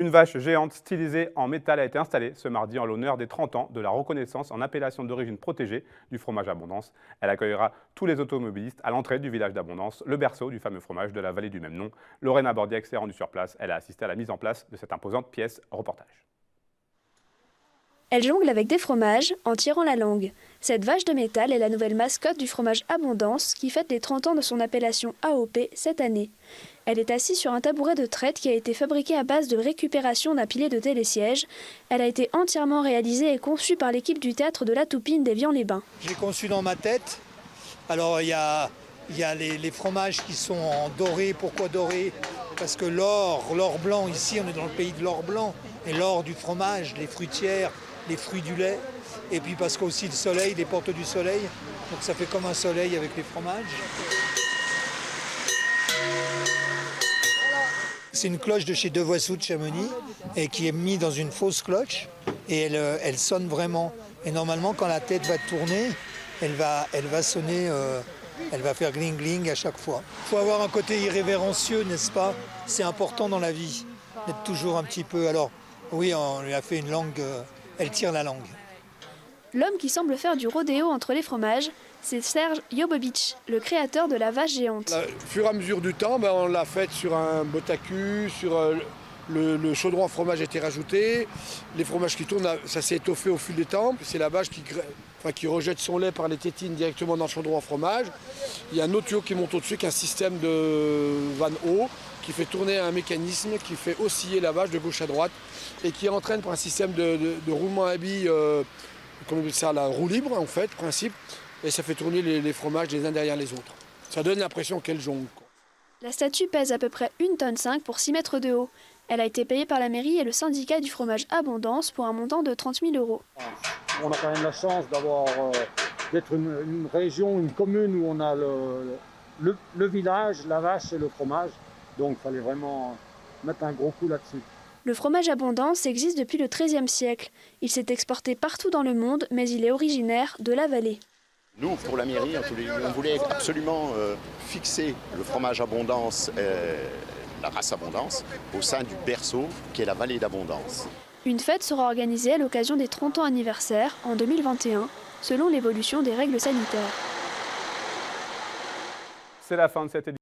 Une vache géante stylisée en métal a été installée ce mardi en l'honneur des 30 ans de la reconnaissance en appellation d'origine protégée du fromage Abondance. Elle accueillera tous les automobilistes à l'entrée du village d'Abondance, le berceau du fameux fromage de la vallée du même nom. Lorena Bordiac s'est rendue sur place. Elle a assisté à la mise en place de cette imposante pièce. Reportage. Elle jongle avec des fromages en tirant la langue. Cette vache de métal est la nouvelle mascotte du fromage Abondance qui fête les 30 ans de son appellation AOP cette année. Elle est assise sur un tabouret de traite qui a été fabriqué à base de récupération d'un pilier de télésiège. Elle a été entièrement réalisée et conçue par l'équipe du théâtre de la Toupine d'Évian-les-Bains. J'ai conçu dans ma tête. Alors il y a les fromages qui sont en doré. Pourquoi doré? Parce que l'or blanc, ici on est dans le pays de l'or blanc, et l'or du fromage, les fruitières, les fruits du lait, et puis parce qu'aussi le soleil, les portes du soleil, donc ça fait comme un soleil avec les fromages. C'est une cloche de chez Devoissou de Chamonix et qui est mise dans une fausse cloche et elle sonne vraiment. Et normalement quand la tête va tourner, elle va sonner, elle va faire gling gling à chaque fois. Il faut avoir un côté irrévérencieux, n'est-ce pas? C'est important dans la vie, d'être toujours un petit peu. Alors oui, on lui a fait une langue, elle tire la langue. L'homme qui semble faire du rodéo entre les fromages, c'est Serge Jobovic, le créateur de la vache géante. Au fur et à mesure du temps, on l'a faite sur un botacu, sur le chaudron à fromage a été rajouté. Les fromages qui tournent, ça s'est étoffé au fil du temps. C'est la vache qui rejette son lait par les tétines directement dans le chaudron à fromage. Il y a un autre tuyau qui monte au-dessus, qui est un système de vanne haut, qui fait tourner un mécanisme, qui fait osciller la vache de gauche à droite et qui entraîne par un système de roulement à billes, comme on appelle ça, la roue libre en fait, principe. Et ça fait tourner les fromages les uns derrière les autres. Ça donne l'impression qu'elle jongle. La statue pèse à peu près 1,5 tonne pour 6 mètres de haut. Elle a été payée par la mairie et le syndicat du fromage Abondance pour un montant de 30 000 €. On a quand même la chance d'être une région, une commune où on a le village, la vache et le fromage. Donc il fallait vraiment mettre un gros coup là-dessus. Le fromage Abondance existe depuis le XIIIe siècle. Il s'est exporté partout dans le monde, mais il est originaire de la vallée. Nous, pour la mairie, on voulait absolument fixer le fromage Abondance, la race Abondance, au sein du berceau qui est la vallée d'Abondance. Une fête sera organisée à l'occasion des 30 ans anniversaires en 2021, selon l'évolution des règles sanitaires. C'est la fin de cette édition.